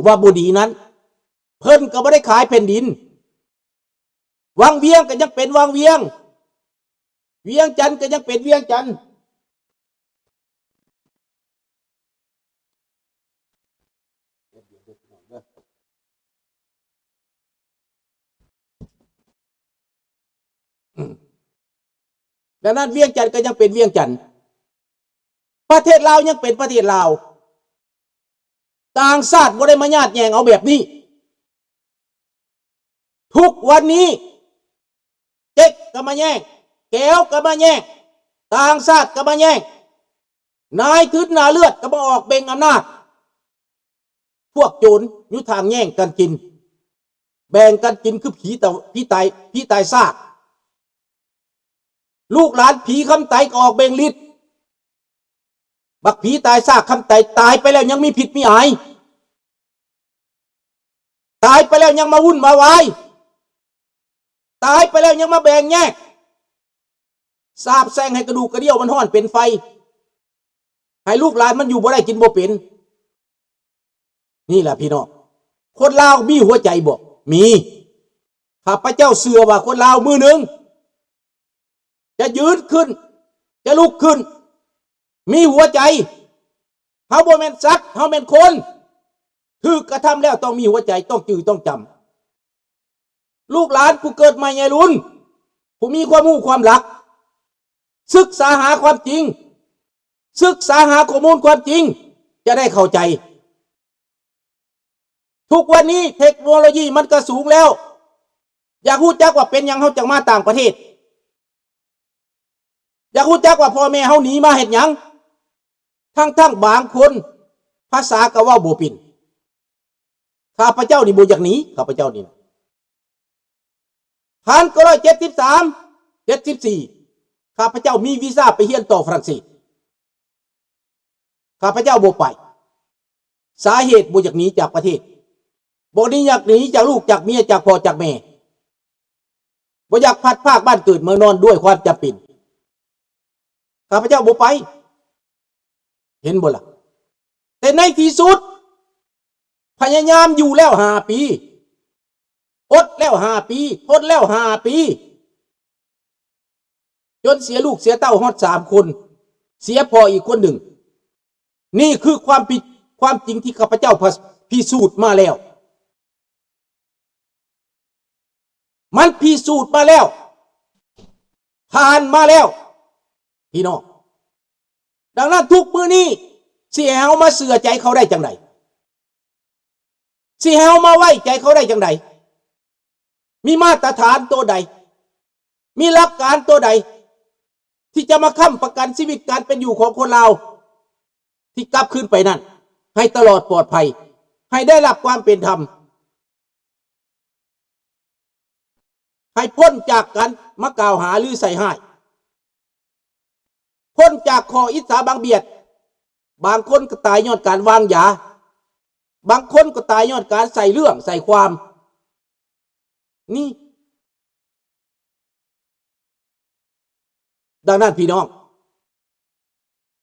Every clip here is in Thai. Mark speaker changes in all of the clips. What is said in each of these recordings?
Speaker 1: ว่าบุดีนั้นเพิ่นก็ไม่ได้ขายแผ่นดินวังเวียงก็ยังเป็นวังเวียงเวียงจันทร์ก็ยังเป็นเวียงจันทร์ดังนั้นเวียงจันทร์ก็ยังเป็นเวียงจันทร์ประเทศลาวยังเป็นประเทศลาวต่างชาติบ่ได้มาญาติแยงเอาแบบนี้ทุกวันนี้เจ๊กก็มาแย่งแก้วก็มาแย่งต่างชาติก็มาแย่งนายทุนนาเลือดก็มาออกเบ่งอำนาจพวกโจรอยู่ทางแย่งกันกินแบ่งกันกินคือผีตายซากลูกหลานผีคำไตก็ออกเบ่งฤทธิ์บักผีตายซากคำไตตายไปแล้วยังมีผิดมีอายตายไปแล้วยังมาวุ่นมาวายตายไปแล้วยังมาแบ่งแยกสาบแซงให้กระดูกกระเดี่ยวมันห่อนเป็นไฟให้ลูกหลานมันอยู่บ่ได้กินบ่เป็นนี่แหละพี่น้องคนลาวมีหัวใจบ่มีข้าพเจ้าเชื่อว่าคนลาวมือหนึ่งจะยืนขึ้นจะลุกขึ้นมีหัวใจเฮาบ่แม่นสัตว์เฮาแม่นคนถูกกระทำแล้วต้องมีหัวใจต้องจื้อต้องจำลูกหลานผู้เกิดใหม่ใหญ่รุ่นผู้มีความรู้ความหลักศึกษาหาความจริงศึกษาหาข้อมูลความจริงจะได้เข้าใจทุกวันนี้เทคโนโลยีมันก็สูงแล้วอยากรู้จักว่าเป็นยังเฮาจังมาต่างประเทศอยากรู้จักว่าพ่อแม่เฮาหนีมาเฮ็ดหยังทั้งบางคนภาษาก็เว้าบ่เป็นข้าพเจ้านี่บ่อยากหนีข้าพเจ้านี่1973-74ข้าพเจ้ามีวีซ่าไปเรียนต่อฝรั่งเศสข้าพเจ้าบ่ไปสาเหตุบ่อยากหนีจากประเทศบ่ได้อยากหนีจากลูกจากเมียจากพ่อจากแม่บ่อยากพัดภาคบ้านเกิดเมืองนอนด้วยความจำเป็นข้าพเจ้าบ่ไปเห็นบ่ล่ะแต่ในที่สุดพยายามอยู่แล้ว5 ปีอดแล้ว5 ปีทนแล้ว5 ปีจนเสียลูกเสียเต้าฮอด3 คนเสียพ่ออีกคนหนึ่งนี่คือความผิดความจริงที่ข้าพเจ้าพิสูจน์มาแล้วมันพิสูจน์มาแล้วผ่านมาแล้วพี่น้องดังนั้นทุกมื้อนี้สิเฮามาเชื่อใจเขาได้จังไดสิเฮามาไว้ใจเขาได้จังไดมีมาตรฐานตัวใดมีหลักการตัวใดที่จะมาค้ำประกันชีวิตการเป็นอยู่ของคนเราที่กลับขึ้นไปนั่นให้ตลอดปลอดภัยให้ได้รับความเป็นธรรมให้พ้นจากการมากล่าวหาหรือใส่ให้พ้นจากข้ออิจฉาบางเบียดบางคนก็ตายย้อนการวางยาบางคนก็ตายย้อนการใส่เรื่องใส่ความนี่ดังนั้นพี่น้อง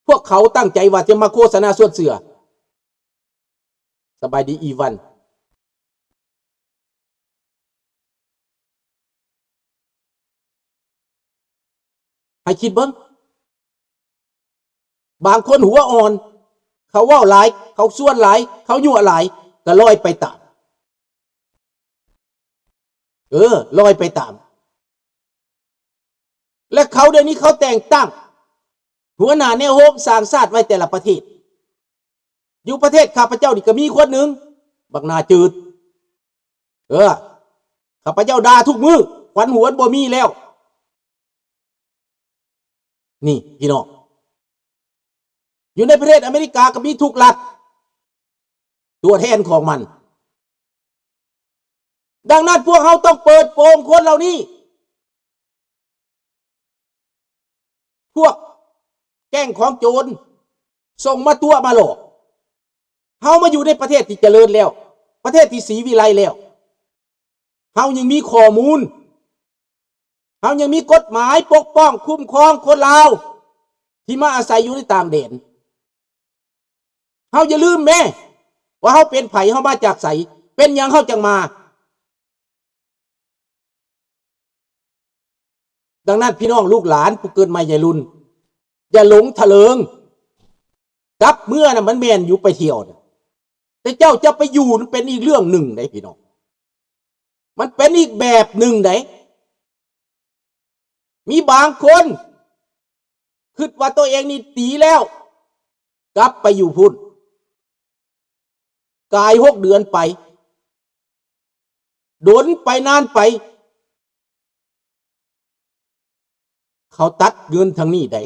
Speaker 1: พวกเขาตั้งใจว่าจะมาโฆษณาส่วนเสือสบายดีอีวันให้คิดเบิ้งบางคนหัวอ่อนเขาว่าหลายเขาส่วนหลายเขายั่วหลายก็ลอยไปตามลอยไปตามและเขาเดี๋ยวนี้เขาแต่งตั้งหัวหน้าแนวโฮมสร้างชาติไว้แต่ละประเทศอยู่ประเทศข้าพเจ้านี่ก็มีคนหนึ่งบักหน้าจืดข้าพเจ้าด่าทุกมือขวัญหวนบ่มีแล้วนี่พี่น้องอยู่ในประเทศอเมริกาก็มีทุกรัฐตัวแทนของมันดังนั้นพวกเขาต้องเปิดโปงคนเหล่านี้พวกแก๊งของโจรส่งมาตัวมาหลอกเขามาอยู่ในประเทศที่เจริญแล้วประเทศที่ศรีวิไลแล้วเขายังมีข้อมูลเขายังมีกฎหมายปกป้องคุ้มครองคนลาวที่มาอาศัยอยู่ในต่างแดนเขาอย่าลืมแม่ ว่าเขาเป็นไผเขามาจากไสเป็นหยังเขาจังมาดังนั้นพี่น้องลูกหลานผู้เกิดใหม่ใหญ่รุ่นอย่าหลงทะเลิงกับเมื่อน่ะมันแม่นอยู่ไปเที่ยวนะแต่เจ้าจะไปอยู่มันเป็นอีกเรื่องหนึ่งไหนพี่น้องมันเป็นอีกแบบหนึ่งไหนมีบางคนคิดว่าตัวเองนี่ตีแล้วกลับไปอยู่พุ่นกาย6 เดือนไปโดนไปนานไปเขาตัดเงินทางนี้ได้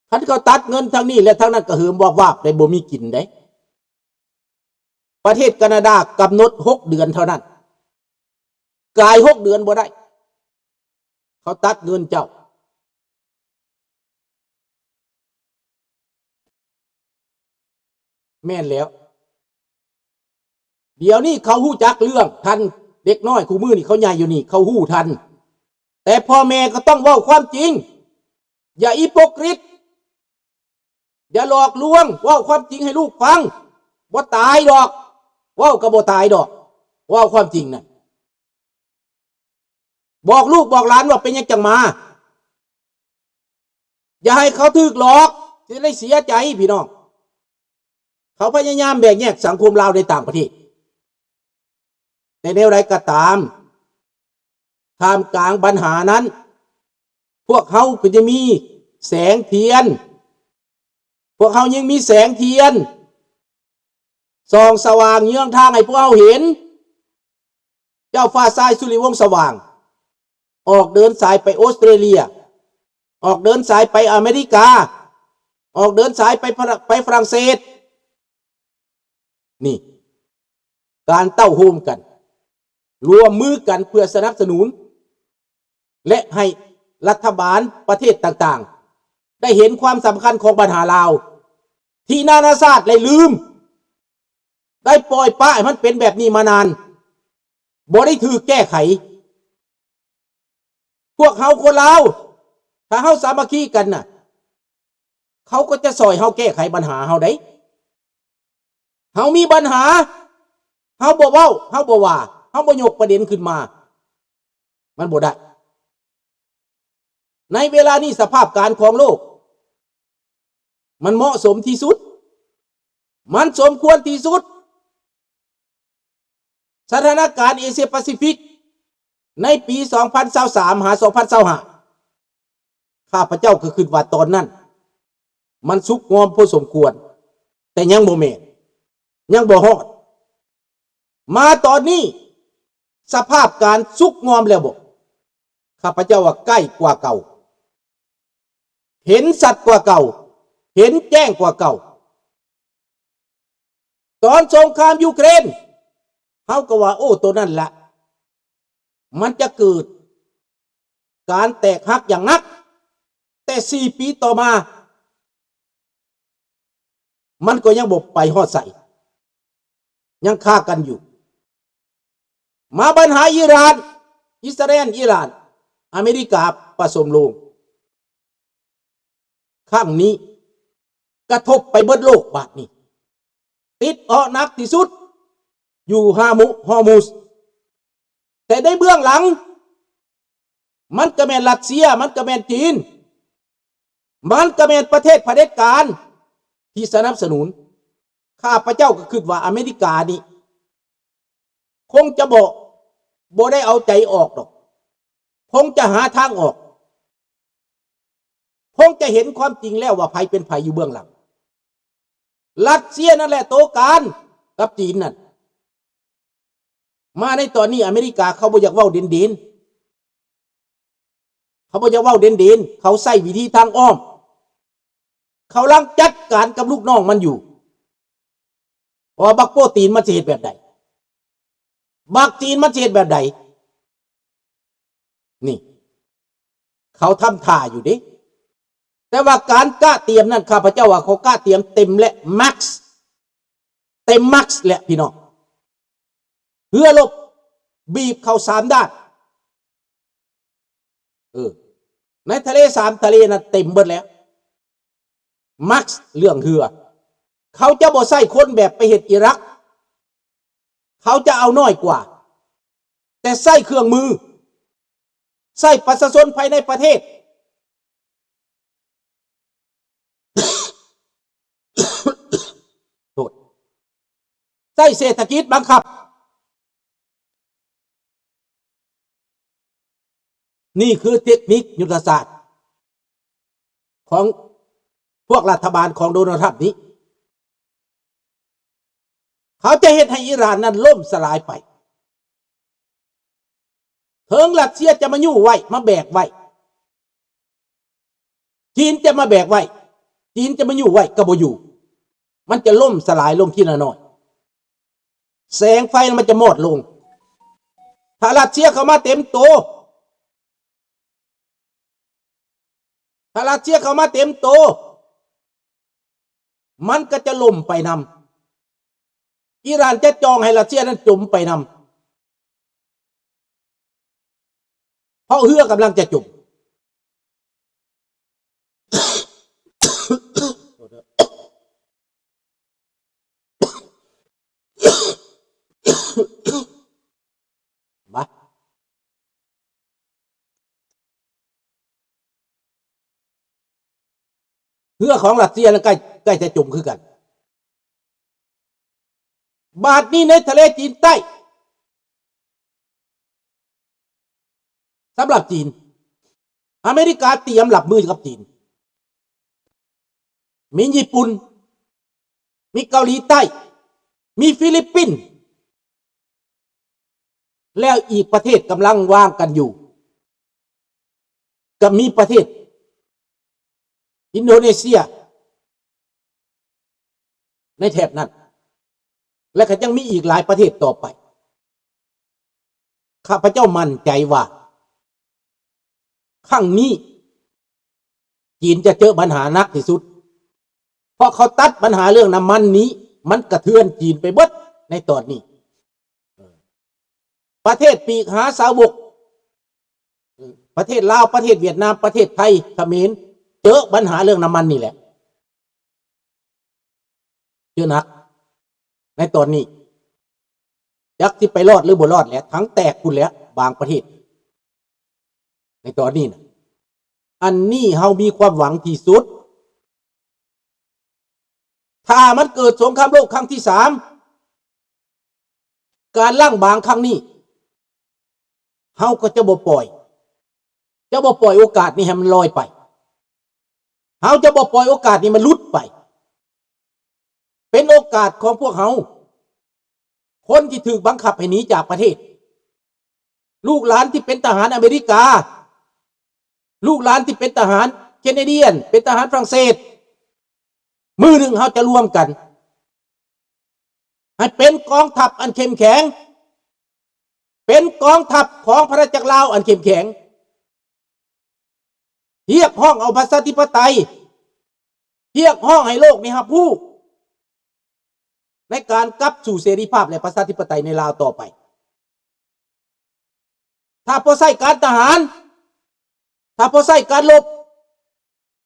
Speaker 1: คันเขาตัดเงินทางนี้และทางนั้นก็หืมบอกว่าได้บ่มีกินได้ประเทศแคนาดากำหนด6 เดือนเท่านั้นกาย6 เดือนบ่ได้เขาตัดเงินเจ้าแม่นแล้วเดี๋ยวนี้เขาหู้จักเรื่องทันเด็กน้อยคู่มือนี่เขาใหญ่อยู่นี่เขาหู้ทันแต่พ่อแม่ก็ต้องเว้าความจริงอย่าอิโปกริตอย่าหลอกลวงเว้าความจริงให้ลูกฟังบ่ตายดอกเว้าก็บ่ตายดอกเว้าความจริงน่ะบอกลูกบอกหลานว่าเป็นยังจังมาอย่าให้เขาถูกหลอกจะได้เสียใจพี่น้องเขาพยายามแบ่งแยกสังคมลาวในต่างประเทศในแนวใดก็ตามท่ามกลางปัญหานั้นพวกเขาก็จะมีแสงเทียนพวกเขายังมีแสงเทียนส่องสว่างเยื้องทางให้พวกเขาเห็นเจ้าฟ้าทรายสุริวงศ์สว่างออกเดินสายไปออสเตรเลียออกเดินสายไปอเมริกาออกเดินสายไปฝรั่งเศสนี่การเต้าโฮมกันรวมมือกันเพื่อสนับสนุนและให้รัฐบาลประเทศต่างๆได้เห็นความสำคัญของปัญหาลาวที่นานาชาติเลยลืมได้ปล่อยปละให้มันเป็นแบบนี้มานานบ่ได้ถือแก้ไขพวกเฮาคนลาวถ้าเฮาสามัคคีกันน่ะเขาก็จะซอยเฮาแก้ไขปัญหาเฮาได้เฮามีปัญหาเฮาบ่เว้าเฮาบ่ว่าเฮาบ่ยกประเด็นขึ้นมามันบ่ได้ในเวลานี้สภาพการของโลกมันเหมาะสมที่สุดมันสมควรที่สุดสถานการณ์เอเชียแปซิฟิกในปี2023หา2025ข้าพเจ้าก็คิดว่าตอนนั้นมันสุกงอมพอสมควรแต่ยังบ่แม่นยังบ่ฮอดมาตอนนี้สภาพการสุกงอมแล้วบ่ข้าพเจ้าว่าใกล้กว่าเก่าเห็นสัตว์กว่าเก่าเห็นแจ้งกว่าเก่าตอนสงครามยูเครนเฮาก็ว่าโอ้ตัวนั้นละมันจะเกิดการแตกหักอย่างนักแต่4 ปีต่อมามันก็ยังบ่ไปฮอดใส่ยังฆ่ากันอยู่มาปัญหาอิหร่านอิสราเอลอิหร่านอเมริกาผสมลงข้างนี้กระทบไปเบิดโลกบาดนี้ติดหนักที่สุดอยู่ฮอร์มุสแต่ในเบื้องหลังมันก็แม่นรัสเซียมันก็แม่นจีนมันก็แม่นประเทศเผด็จการที่สนับสนุนข้าพเจ้าก็คิดว่าอเมริกานี่คงจะบ่ได้เอาใจออกดอกคงจะหาทางออกคงจะเห็นความจริงแล้วว่าภัยเป็นภัยอยู่เบื้องหลังรัสเซียนั่นแหละโตการกับจีนนั่นมาในตอนนี้อเมริกาเขาบ่อยากเว้าเด่นๆเขาบ่อยากเว้าเด่นๆเขาใช้วิธีทางอ้อมเขาลังจัดการกับลูกน้องมันอยู่ว่าบักโปตีนมันสิเฮ็ดแบบใดบักจีนมันสิเฮ็ดแบบใดนี่เขาทำท่าอยู่ดิแต่ว่าการกล้าเตรียมนั่นข้าพเจ้าว่าเขากล้าเตรียมเต็มและแม็กซ์เต็มแม็กซ์แหละพี่น้องเพื่อลบบีบเข้า3 ด้านในทะเล3 ทะเลนั้นเต็มเบิดแล้วแม็กซ์เรื่องเรือ เขาจะบ่ใส่คนแบบไปเฮ็ดอิรักเขาจะเอาน้อยกว่าแต่ใส่เครื่องมือใส่ประชาชนภายในประเทศโทษใส่เศรษฐกิจบังคับนี่คือเทคนิคยุทธศาสตร์ของพวกรัฐบาลของโดนัลด์ทรัมป์นี้เขาจะเฮ็ดให้อิหร่านนั้นล่มสลายไปเถิงรัสเซียจะมายู่ไว้มาแบกไว้จีนจะมาแบกไว้จีนจะมายู่ไว้ก็บ่อยู่มันจะล่มสลายลงทีละน้อยแสงไฟมันจะหมดลงถ้ารัสเซียเข้ามาเต็มโตถ้ารัสเซียเข้ามาเต็มโตมันก็จะล่มไปนำอิหร่านจะจองให้รัสเซียนั้นจมไปนำเพราะเรือกำลังจะจมมาเรือของรัสเซียนั้นใกล้จะจมคือกันบาดนี้ในทะเลจีนใต้สำหรับจีนอเมริกาเตรียมหลับมือกับจีนมีญี่ปุ่นมีเกาหลีใต้มีฟิลิปปินส์แล้วอีกประเทศกำลังวางกันอยู่ก็มีประเทศอินโดนีเซียในแถบนั้นและก็ยังมีอีกหลายประเทศต่อไปข้าพเจ้ามั่นใจว่าครั้งนี้จีนจะเจอปัญหาหนักที่สุดเพราะเขาตัดปัญหาเรื่องน้ำมันนี้มันกระเทือนจีนไปเบิดในตอนนี้ประเทศปีกหาสาวกประเทศลาวประเทศเวียดนามประเทศไทยเขมรเจอปัญหาเรื่องน้ำมันนี่แหละเจอหนักในตอนนี้ยักษ์ที่ไปรอดหรือบ่รอดแล้วทั้งแตกคุณแล้วบางประเทศในตอนนี้นะอันนี้เฮามีความหวังที่สุดถ้ามันเกิดสงครามโลกครั้งที่3การล่างบางครั้งนี้เฮาก็จะบ่ปล่อยโอกาสนี้ให้มันลอยไปเฮาจะบ่ปล่อยโอกาสนี้มันลุดไปเป็นโอกาสของพวกเฮาคนที่ถูกบังคับให้หนีจากประเทศลูกหลานที่เป็นทหารอเมริกาลูกหลานที่เป็นทหารแคนาเดียนเป็นทหารฝรั่งเศสมือหนึ่งเขาจะรวมกันให้เป็นกองทัพอันเข้มแข็งเป็นกองทัพของพระราชลาวอันเข้มแข็งเรียกห้องเอาประชาธิปไตยเรียกห้องให้โลกนี้รับผู้ในการกลับสู่เสรีภาพและประชาธิปไตยในลาวต่อไปถ้าพอใช้การทหารถ้าพอใช้การลบ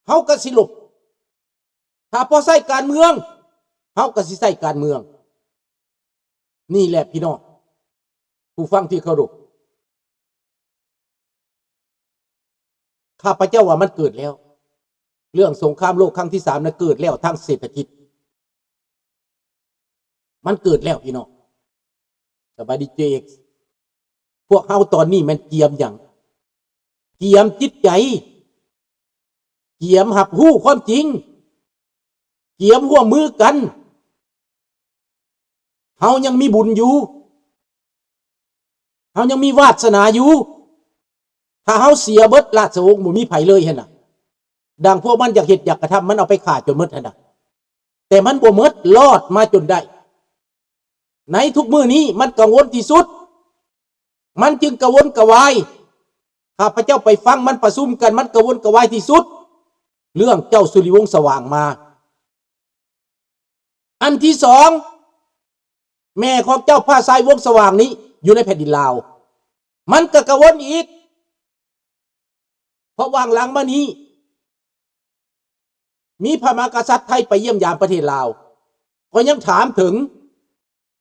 Speaker 1: เฮาก็สิลบถ้าพอใช้การเมืองเฮาก็สิใช้การเมืองนี่แหละพี่น้องผู้ฟังที่เคารพข้าพเจ้าว่ามันเกิดแล้วเรื่องสงครามโลกครั้งที่3นั้นเกิดแล้วทางเศรษฐกิจมันเกิดแล้วพี่น้องสบายดีเจกพวกเฮาตอนนี้มันเกียมอย่างเกียมจิตใจเกียมหับหู้ความจริงเกียมร่วมมือกันเฮายังมีบุญอยู่เฮายังมีวาสนาอยู่ถ้าเฮาเสียเบิดราชวงศ์บ่มีไผเลยหั่นน่ะดังพวกมันอยากเฮ็ดอยากกระทำมันเอาไปฆ่าจนหมดหั่นน่ะแต่มันบ่หมดรอดมาจนได้ในทุกมื้อนี้มันกังวลที่สุดมันจึงกระวนกระวายข้าพเจ้าไปฟังมันประชุมกันมันกระวนกระวายที่สุดเรื่องเจ้าสุริวงศ์สว่างมาอันที่2แม่ของเจ้าผ้าทรายวงศ์สว่างนี้อยู่ในแผ่นดินลาวมันก็กระวนอีกเพราะวางหลังมานี้มีพระมหากษัตริย์ไทยไปเยี่ยมยามประเทศลาว ก็ยังถามถึง